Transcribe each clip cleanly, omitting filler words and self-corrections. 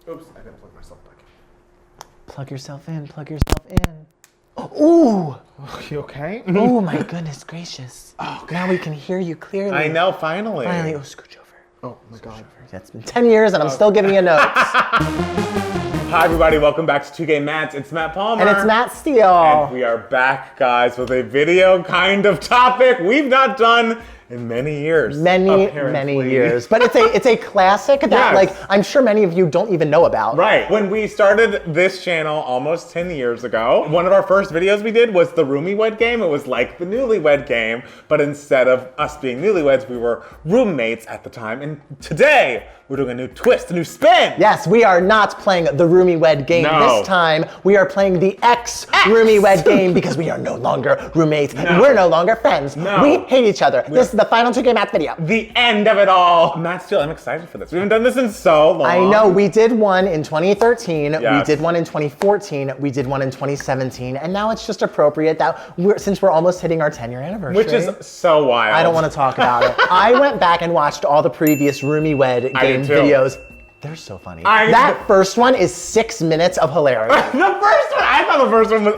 Oops, I gotta plug myself back in. Plug yourself in, plug yourself in. Ooh! You okay? Oh my goodness gracious. Oh, now we can hear you clearly. I know, finally. Finally, oh, scooch over. Oh my God. It's been 10 years and I'm still giving you notes. Hi everybody, welcome back to 2Game Mats. It's Matt Palmer. And it's Matt Steele. And we are back, guys, with a video kind of topic we've not done in many years. Many years. But it's a classic that like I'm sure many of you don't even know about. Right. When we started this channel almost 10 years ago, one of our first videos we did was the EX-RoomieWed Game. It was like the newlywed game, but instead of us being newlyweds, we were roommates at the time. And today, we're doing a new twist, a new spin. Yes, we are not playing the EX-RoomieWed Game this time. We are playing the EX-RoomieWed Game because we are no longer roommates and we're no longer friends. We hate each other. This is the final 2Game Mats video. The end of it all. Matt Steele, I'm excited for this. We haven't done this in so long. I know, we did one in 2013, we did one in 2014, we did one in 2017, and now it's just appropriate that since we're almost hitting our 10-year anniversary. Which is so wild. I don't want to talk about it. I went back and watched all the previous EX-RoomieWed Game videos. They're so funny. That first one is 6 minutes of hilarious. I thought the first one was,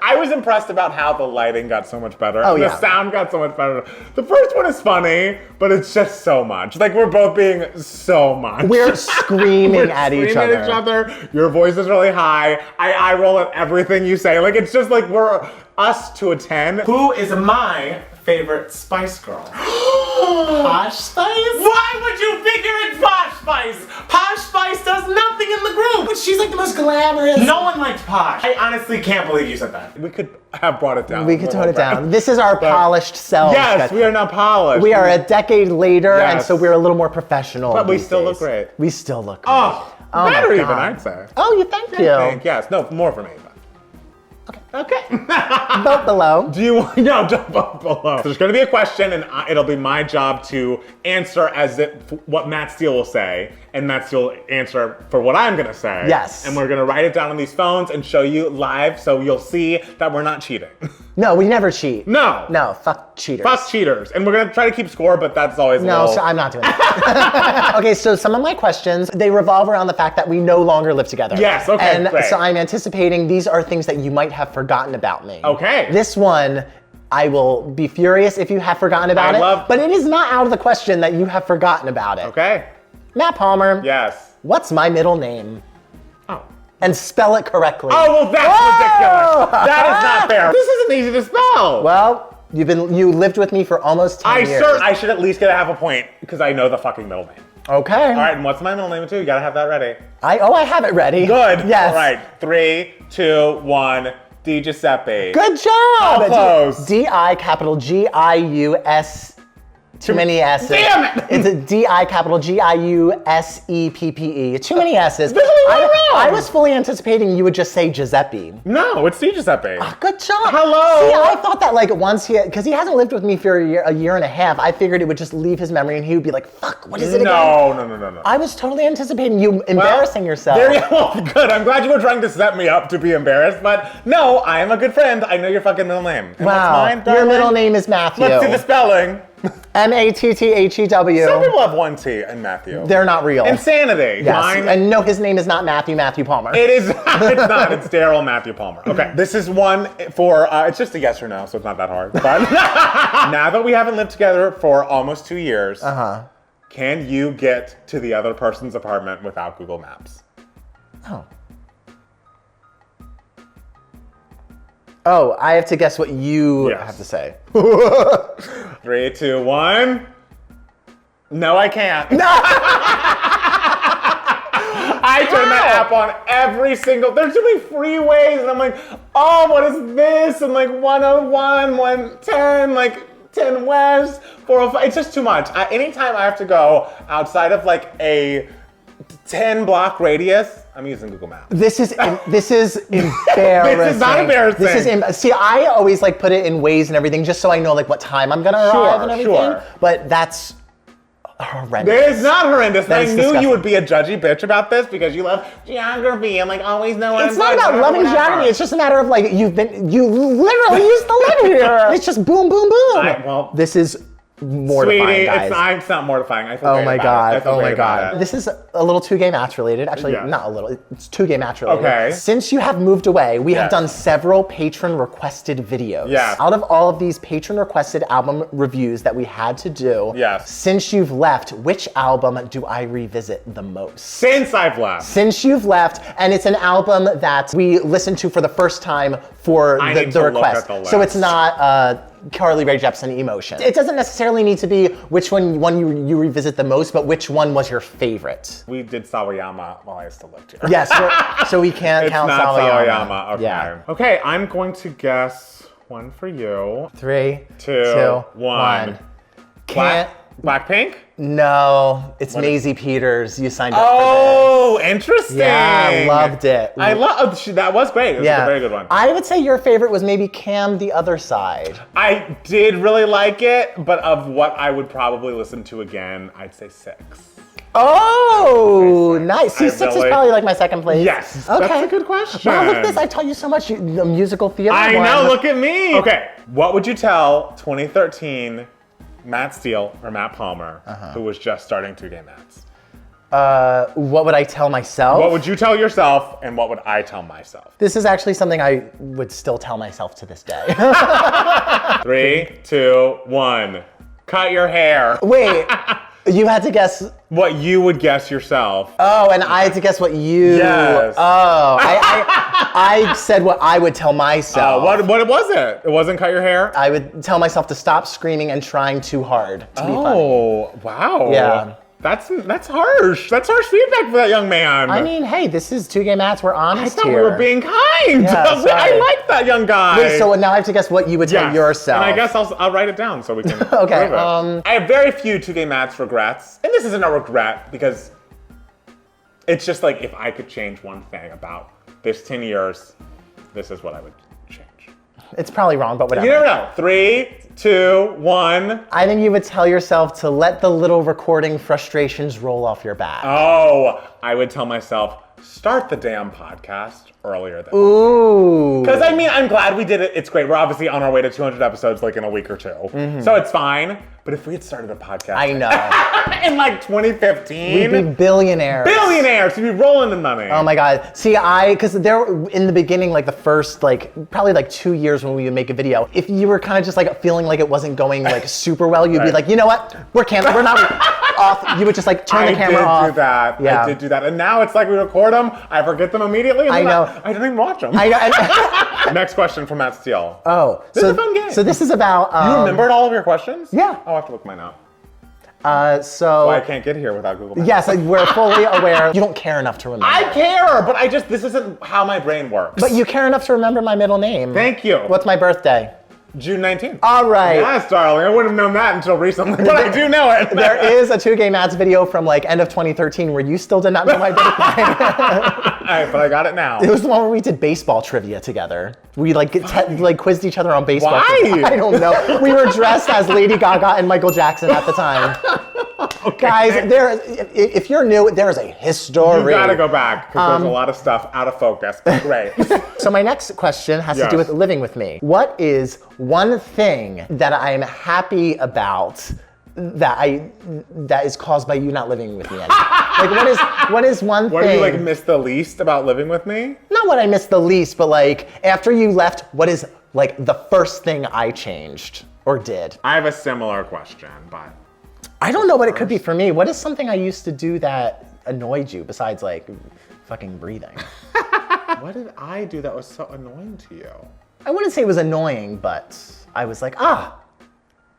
I was impressed about how the lighting got so much better. The sound got so much better. The first one is funny, but it's just so much. Like, we're both being so much. We're screaming at each other. Your voice is really high. I roll at everything you say. Like, it's just like we're us to a 10. Who is my favorite Spice Girl? Posh Spice? Why would you figure it's Posh Spice? Posh Spice does nothing in the group. But she's like the most glamorous. No one likes Posh. I honestly can't believe you said that. We could have brought it down. We could tone it down. This is our polished selves. Yes, we are now polished. We are a decade later, and so we're a little more professional. But we still look great. We still look great. Oh, better even, I'd say. Oh, you thank you. Yes, no, more for me. Okay. Vote below. Do you want? No, don't vote below. So there's going to be a question, and it'll be my job to answer as what Matt Steele will say, and Matt Steele will answer for what I'm going to say. Yes. And we're going to write it down on these phones and show you live, so you'll see that we're not cheating. No, we never cheat. No. No, fuck cheaters. Fuck cheaters. And we're going to try to keep score, but that's always so I'm not doing that. Okay, so some of my questions, they revolve around the fact that we no longer live together. Yes, okay, and great. So I'm anticipating these are things that you might have forgotten about me. Okay. This one, I will be furious if you have forgotten about it, but it is not out of the question that you have forgotten about it. Okay. Matt Palmer. Yes. What's my middle name? Oh. And spell it correctly. Oh, well, that's ridiculous. That is not fair. This isn't easy to spell. Well, you lived with me for almost 10 years. I should at least get a half a point because I know the fucking middle name. Okay. All right, and what's my middle name too? You gotta have that ready. I have it ready. Good. Yes. All right, 3, 2, 1. Di Giuseppe. Good job. How close? D-I capital G-I-U-S. Too many S's. Damn it! It's a D-I capital G-I-U-S-E-P-P-E. Too many S's. I was fully anticipating you would just say Giuseppe. No, it's Di Giuseppe. Good job. Hello. See, I thought that like once because he hasn't lived with me for a year and a half, I figured it would just leave his memory and he would be like, fuck, what is it again? No. I was totally anticipating you embarrassing yourself. Good. I'm glad you were trying to set me up to be embarrassed, but no, I am a good friend. I know your fucking middle name. And wow. What's mine, your middle name is Matthew. Let's see the spelling. M-A-T-T-H-E-W. Some people have one T in Matthew. They're not real. Insanity. Yes. Mine. And no, his name is not Matthew Palmer. It is. It's not. It's Daryl Matthew Palmer. Okay. This is one for. It's just a yes or no, so it's not that hard. But now that we haven't lived together for almost 2 years, can you get to the other person's apartment without Google Maps? Oh, I have to guess what you have to say. 3, 2, 1. No, I can't. No. I turn that app on every single. There's too many freeways, and I'm like, oh, what is this? And like 101, 110, like 10 West, 405. It's just too much. Anytime I have to go outside of like a 10-block radius, I'm using Google Maps. This is embarrassing. This is not embarrassing. See, I always like put it in Waze and everything just so I know like what time I'm gonna arrive and everything. Sure. But that's horrendous. It's not horrendous. I knew disgusting. you would be a judgy bitch about this because you love geography and like always know what It's not about loving geography. It's just a matter of like you literally used to live here. It's just boom, boom, boom. Well, this is mortifying, Sweetie, guys. it's not mortifying. I feel Oh great my about god! it. I feel Oh my great about god! it. This is a little 2-game match related. Actually, Yes. not a little. It's 2-game match related. Okay. Since you have moved away, we have Yes. done several patron requested videos. Yes. Out of all of these patron requested album reviews that we had to do, Yes. since you've left, which album do I revisit the most? Since I've left. Since you've left, and it's an album that we listened to for the first time for I the need to look request. at the So it's list. not Carly Rae Jepsen Emotion. It doesn't necessarily need to be which one you revisit the most, but which one was your favorite. We did Sawayama while I still lived here. Yes, so we can't It's count not Sawayama. Sawayama. Okay. Yeah. Okay, I'm going to guess one for you. 3, Two, 2, one. 1. Can't. Blackpink? No, it's Maisie Peters. You signed up for Oh, interesting. this. Yeah, loved it. I love that was great. It was a very good one. I would say your favorite was maybe Cam the Other Side. I did really like it, but of what I would probably listen to again, I'd say 6. Oh, nice. See, I 6 is really- probably like my second place. Yes, Okay. that's a good question. Wow, look at this. I taught you so much. The musical theater I one. know, look at me. Okay, what would you tell 2013 Matt Steele or Matt Palmer, who was just starting 2-game Mats? What would I tell myself? What would you tell yourself, and what would I tell myself? This is actually something I would still tell myself to this day. 3, 2, 1. Cut your hair. Wait, you had to guess. What you would guess yourself. Oh, and I had to guess what you. Yes. Oh, I said what I would tell myself. What was it? It wasn't cut your hair? I would tell myself to stop screaming and trying too hard to be funny. Oh, wow. Yeah. That's harsh. That's harsh feedback for that young man. I mean, hey, this is 2-game Mats. We're I honest thought here. we were being kind. Yeah, I sorry. like that young guy. Wait, so now I have to guess what you would tell Yes. yourself. And I guess I'll write it down so we can Okay, prove it. I have very few 2-game Mats regrets. And this isn't a regret because it's just like if I could change one thing about this 10 years, this is what I would change. It's probably wrong, but whatever. You never know. 3, 2, 1. I think you would tell yourself to let the little recording frustrations roll off your back. Oh, I would tell myself, start the damn podcast earlier than Ooh. Because I mean, I'm glad we did it. It's great. We're obviously on our way to 200 episodes like in a week or two. So it's fine. But if we had started a podcast I know. in like 2015, We'd be billionaires. billionaires, we'd be rolling in money. Oh my God. See, because there, in the beginning, like the first, probably 2 years when we would make a video, if you were kind of just feeling like it wasn't going super well, you'd be like, you know what? We're not off. You would just turn the camera off. I did do that. Yeah. I did do that. And now it's like we record them, I forget them immediately. And I then know. I don't even watch them. I know. Next question from Matt Steele. Oh. This is a fun game. So this is about. You remembered all of your questions? Yeah. I'll have to look mine up. So. I can't get here without Google Maps. Yes, we're fully aware. You don't care enough to remember. I care, but this isn't how my brain works. But you care enough to remember my middle name. Thank you. What's my birthday? June 19th. All right. Yes, darling. I wouldn't have known that until recently, but I do know it. There is a 2-game Mats video from end of 2013 where you still did not know my birthday. All right, but I got it now. It was the one where we did baseball trivia together. We quizzed each other on baseball. Why? Trivia. I don't know. We were dressed as Lady Gaga and Michael Jackson at the time. Okay. Guys, if you're new, there is a history. You gotta go back because there's a lot of stuff out of focus. But great. So my next question has to Yes. do with living with me. What is one thing that I'm happy about that is caused by you not living with me anymore? What is one thing? What do you miss the least about living with me? Not what I miss the least, but after you left, what is the first thing I changed or did? I have a similar question, but I don't know what it could be for me. What is something I used to do that annoyed you besides fucking breathing? what did I do that was so annoying to you? I wouldn't say it was annoying, but I was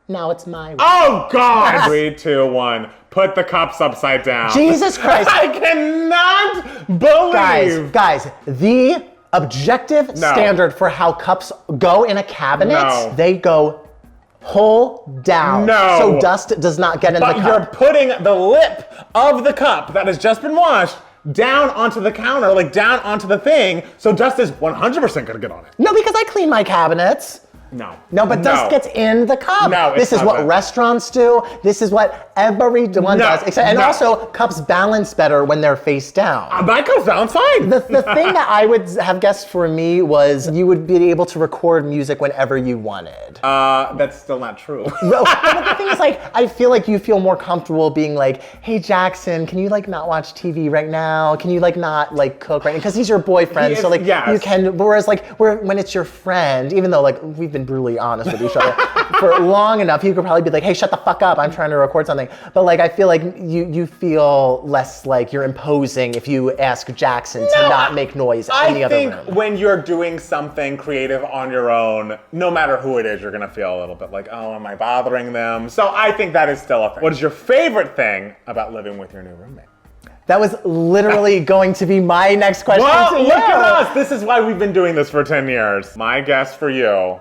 now it's my way. Oh God! 3, 2, 1. Put the cups upside down. Jesus Christ. I cannot believe. Guys, the objective standard for how cups go in a cabinet, No. they go hull down. No. So dust does not get in the But cup. you're putting the lip of the cup that has just been washed down onto the counter, down onto the thing, so dust is 100% gonna get on it. No, because I clean my cabinets. No. No, but dust gets in the cup. No, this is what restaurants do. This is what everyone does. And also, cups balance better when they're face down. My cup's balance fine. The thing that I would have guessed for me was you would be able to record music whenever you wanted. That's still not true. But the thing is, like, I feel like you feel more comfortable being like, hey, Jackson, can you, like, not watch TV right now? Can you, like, not, like, cook right now? Because he's your boyfriend, so, like, you can, whereas, like, when it's your friend, even though, like, we've been brutally honest with each other for long enough, you could probably be like, hey, shut the fuck up, I'm trying to record something. But, like, I feel like you feel less like you're imposing if you ask Jackson to not make noise in the other room. I think when you're doing something creative on your own, no matter who it is, you're gonna feel a little bit like, oh, am I bothering them? So I think that is still a thing. What is your favorite thing about living with your new roommate? That was literally going to be my next question to you. Look at us. This is why we've been doing this for 10 years. My guess for you,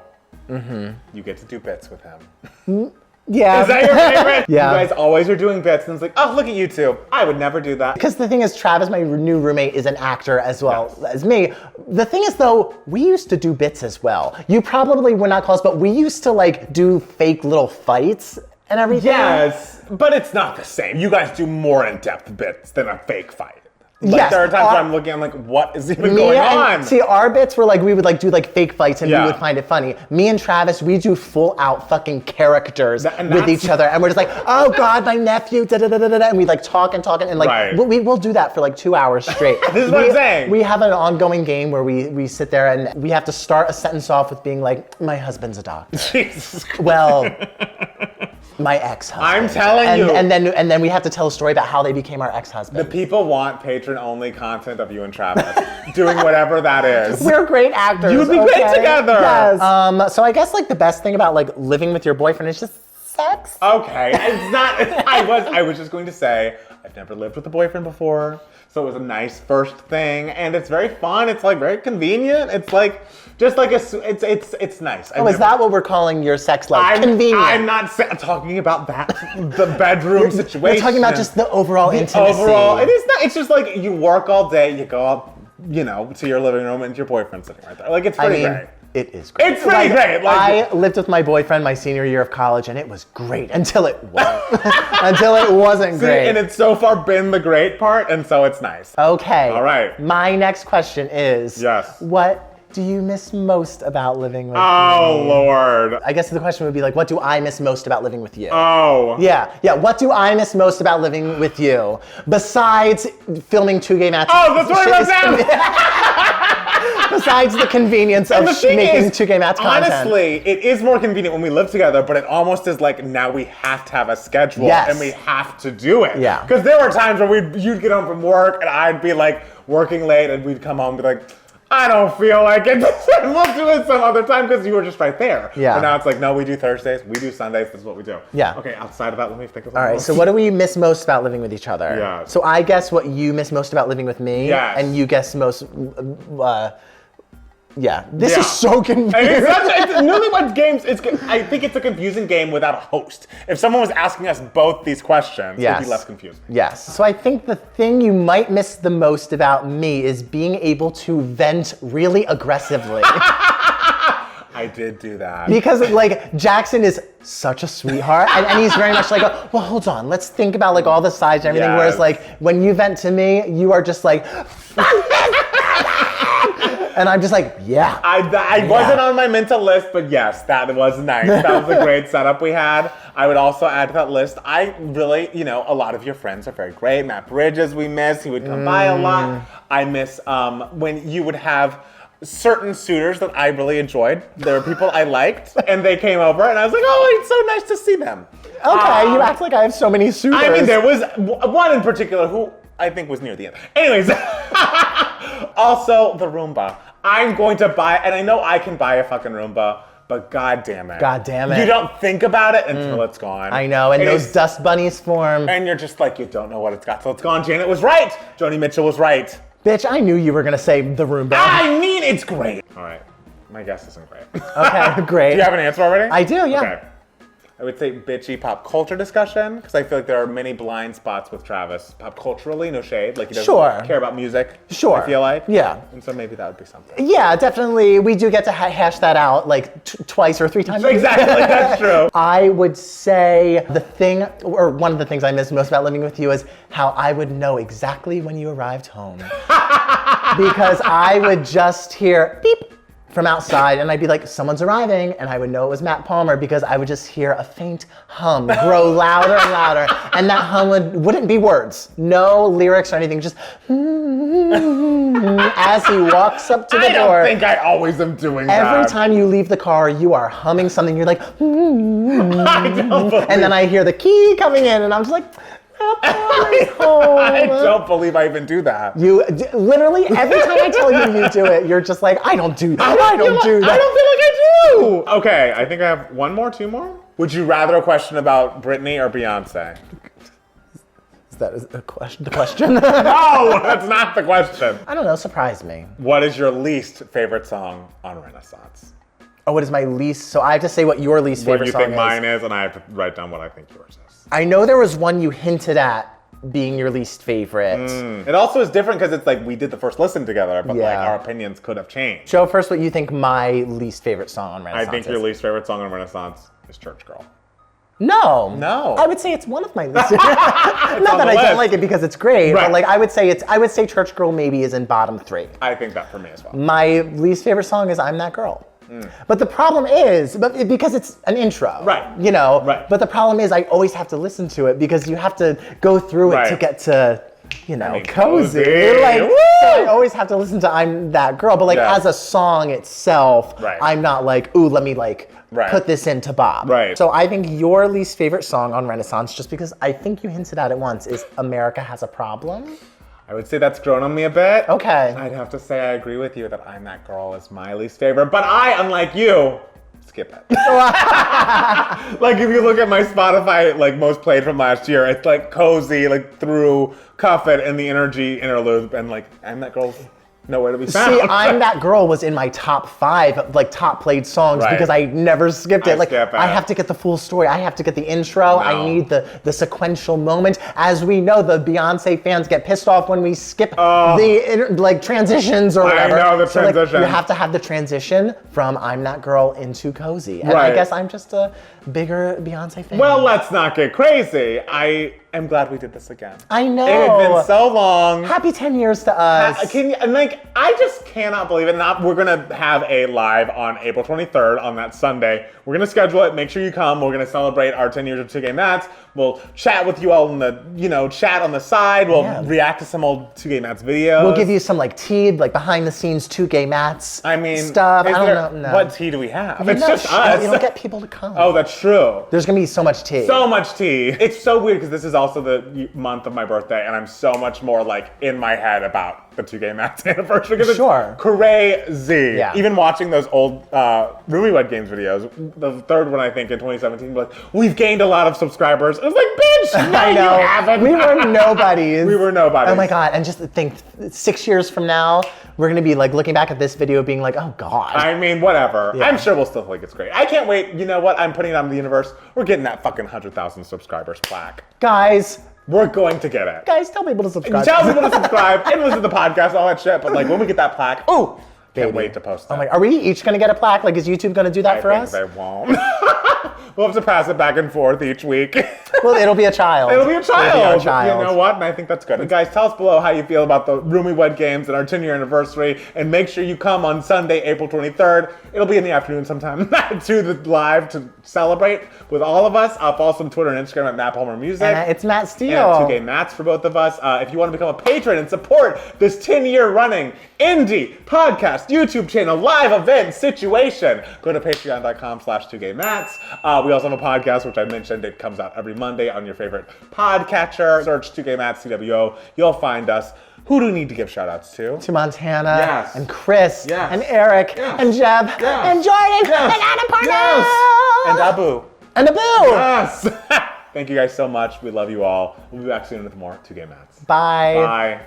you get to do bits with him. Yeah. Is that your favorite? Yeah. You guys always are doing bits, and it's like, oh, look at you two. I would never do that. Because the thing is, Travis, my new roommate, is an actor as well as me. The thing is, though, we used to do bits as well. You probably would not call us, but we used to, like, do fake little fights and everything. Yes, but it's not the same. You guys do more in-depth bits than a fake fight. Like, yes, there are times where I'm looking, I'm like, what is even going on? See, our bits were like, we would like do like fake fights and we Yeah. would find it funny. Me and Travis, we do full out fucking characters with each other. And we're just like, oh God, my nephew, da da da da da. And we like talk and like, Right. we'll do that for like 2 hours straight. This is what I'm saying. We have an ongoing game where we sit there and we have to start a sentence off with being like, my husband's a doctor. Jesus Christ. Well, my ex-husband. I'm telling you. And then we have to tell a story about how they became our ex-husband. The people want patron-only content of you and Travis doing whatever that is. We're great actors. You would be great together. Yes. So I guess like the best thing about like living with your boyfriend is just sex. Okay, it's not. I was just going to say I've never lived with a boyfriend before, so it was a nice first thing, and it's very fun. It's like very convenient. It's like just like it's nice. Is that what we're calling your sex life? Convenient. I'm not talking about that. The bedroom situation. We're talking about just the overall intimacy. Overall, it is not. It's just like you work all day, you go out, to your living room, and your boyfriend's sitting right there. Like it's pretty great. It is great. It's pretty great. I lived with my boyfriend my senior year of college, and it was great until it wasn't. Until it wasn't great. And it's so far been the great part, and so it's nice. Okay. All right. My next question is, Yes. what do you miss most about living with me? Oh, Lord. I guess the question would be like, what do I miss most about living with you? Oh. Yeah. What do I miss most about living with you? Besides filming 2-game matches. Oh, that's what I wrote down! Besides the convenience of making 2-game match content. Honestly, it is more convenient when we live together, but it almost is like now we have to have a schedule and we have to do it. Yeah. Because there were times where you'd get home from work and I'd be like working late and we'd come home and be like, I don't feel like it. We'll do it some other time because you were just right there. Yeah. But now it's like, no, we do Thursdays, we do Sundays, this is what we do. Yeah. Okay, outside of that, let me think of All right, so what do we miss most about living with each other? Yeah. So I guess what you miss most about living with me. Yes. And you guess most, This is so confusing. It's Newlywed Games, I think it's a confusing game without a host. If someone was asking us both these questions, it would be less confusing. Yes. So I think the thing you might miss the most about me is being able to vent really aggressively. I did do that. Because like Jackson is such a sweetheart and he's very much like, well, hold on, let's think about like all the sides and everything. Yes. Whereas like when you vent to me, you are just like, and I'm just like, yeah. I wasn't on my mental list, but yes, that was nice. That was a great setup we had. I would also add to that list, I really, a lot of your friends are very great. Matt Bridges we miss, he would come by a lot. I miss when you would have certain suitors that I really enjoyed. There were people I liked, and they came over, and I was like, oh, it's so nice to see them. Okay, you act like I have so many suitors. I mean, there was one in particular who I think was near the end. Anyways, also the Roomba. I'm going to buy, and I know I can buy a fucking Roomba, but god damn it. God damn it. You don't think about it until it's gone. I know, and those dust bunnies form. And you're just like, you don't know what it's got till it's gone. Janet was right. Joni Mitchell was right. Bitch, I knew you were gonna say the Roomba. I mean, it's great. All right, my guess isn't great. Okay, great. Do you have an answer already? I do, yeah. Okay. I would say bitchy pop culture discussion, because I feel like there are many blind spots with Travis pop culturally, no shade. Like he doesn't care about music. Sure. I feel like. Yeah. And so maybe that would be something. Yeah, definitely. We do get to hash that out like twice or 3 times. Exactly, that's true. I would say the thing, or one of the things I miss most about living with you is how I would know exactly when you arrived home. Because I would just hear beep from outside, and I'd be like, someone's arriving, and I would know it was Matt Palmer because I would just hear a faint hum grow louder and louder, and that hum wouldn't be words, no lyrics or anything, just as he walks up to the door. I don't think I always am doing that. Every time you leave the car, you are humming something. You're like, I don't believe and then I hear the key coming in, and I'm just like, I don't believe I even do that. You literally every time I tell you do it, you're just like, I don't do that. I don't do that. I don't feel like I do. Okay, I think I have 1 more, 2 more. Would you rather a question about Britney or Beyonce? Is that a question? The question? No, that's not the question. I don't know. Surprise me. What is your least favorite song on Renaissance? Oh, what is my least? So I have to say what your least favorite What you song think is. mine is, and I have to write down what I think yours is. I know there was one you hinted at being your least favorite. It also is different because it's like we did the first listen together, but like Yeah. our opinions could have changed. Show first what you think my least favorite song on Renaissance I think is. your least favorite song on Renaissance is Church Girl. No. No. I would say it's one of my least. Not that I don't like it because it's great, Right. but like I would say Church Girl maybe is in bottom 3. I think that for me as well. My least favorite song is I'm That Girl. But the problem is, because it's an intro, Right. You know. Right. But the problem is, I always have to listen to it because you have to go through it to Right. get to, you know, mean, cozy. cozy. Like, Woo! so I always have to listen to I'm That Girl. But like Yeah. as a song itself, Right. I'm not like, ooh, let me like Right. put this into Bob. Right. So I think your least favorite song on Renaissance, just because I think you hinted at it once, is America Has a Problem. I would say that's grown on me a bit. Okay. I'd have to say I agree with you that I'm That Girl is my least favorite, but I, unlike you, skip it. Like if you look at my Spotify, like most played from last year, it's like cozy, like through Cuff It and the Energy interlude, and like I'm That Girl's nowhere to be found. See, I'm That Girl was in my top 5, like top played songs Right. because I never skipped it. Like skip it. I have to get the full story. I have to get the intro. I No. need the sequential moment. As we know, the Beyonce fans get pissed off when we skip the transitions or I whatever. know the So, like, transition. you have to have the transition from I'm That Girl into Cozy. And I Right. guess I'm just a bigger Beyonce fan. Well, let's not get crazy. I am glad we did this again. I know. It had been so long. Happy 10 years to us. Can you, and like, I just cannot believe it. We're gonna have a live on April 23rd on that Sunday. We're gonna schedule it. Make sure you come. We're gonna celebrate our 10 years of 2K Mats. We'll chat with you all in the, chat on the side. We'll react to some old 2K Mats videos. We'll give you some like tea, like behind the scenes 2K Mats I mean, stuff. I is don't there- know. No. What tea do we have? You It's know, just us. You don't get people to come. Oh, that's true. There's gonna be so much tea. So much tea. It's so weird because this is also the month of my birthday, and I'm so much more like in my head about the 2K Mats anniversary because Sure. it's crazy. Yeah. Even watching those old RoomieWed Games videos, the third one I think in 2017, like we've gained a lot of subscribers. It was like, bitch, no, I know. you haven't. We were nobodies. We were nobodies. Oh my god! And just think, 6 years from now, we're gonna be like looking back at this video, being like, oh god. I mean, whatever. Yeah. I'm sure we'll still think it's great. I can't wait. You know what? I'm putting it out in the universe. We're getting that fucking 100,000 subscribers plaque. Guys, We're going to get it. tell people to subscribe. Tell people to subscribe and listen to the podcast, all that shit. But like when we get that plaque, oh, can't wait to post that. I'm like, are we each gonna get a plaque? Like, is YouTube gonna do that for I us? think they won't. We'll have to pass it back and forth each week. Well, it'll be a child. It'll be a child. It'll be our child. You know what? And I think that's good. And guys, tell us below how you feel about the RoomieWed Games and our 10-year anniversary. And make sure you come on Sunday, April 23rd. It'll be in the afternoon sometime to the live to celebrate with all of us. Follow us on Twitter and Instagram at Matt Palmer Music. And it's Matt Steele. And 2K Mats for both of us. If you want to become a patron and support this 10-year running indie podcast, YouTube channel, live event situation, go to patreon.com/2K Mats. We also have a podcast, which I mentioned. It comes out every Monday on your favorite podcatcher. Search 2K Mats, CWO. You'll find us. Who do we need to give shout outs to? To Montana, Yes. and Chris, Yes. and Eric, Yes. and Jeb, Yes. and Jordan, Yes. and Anna Parnell, Yes. And Abu. and Abu. Yes. Thank you guys so much. We love you all. We'll be back soon with more 2K Mats. Bye. Bye.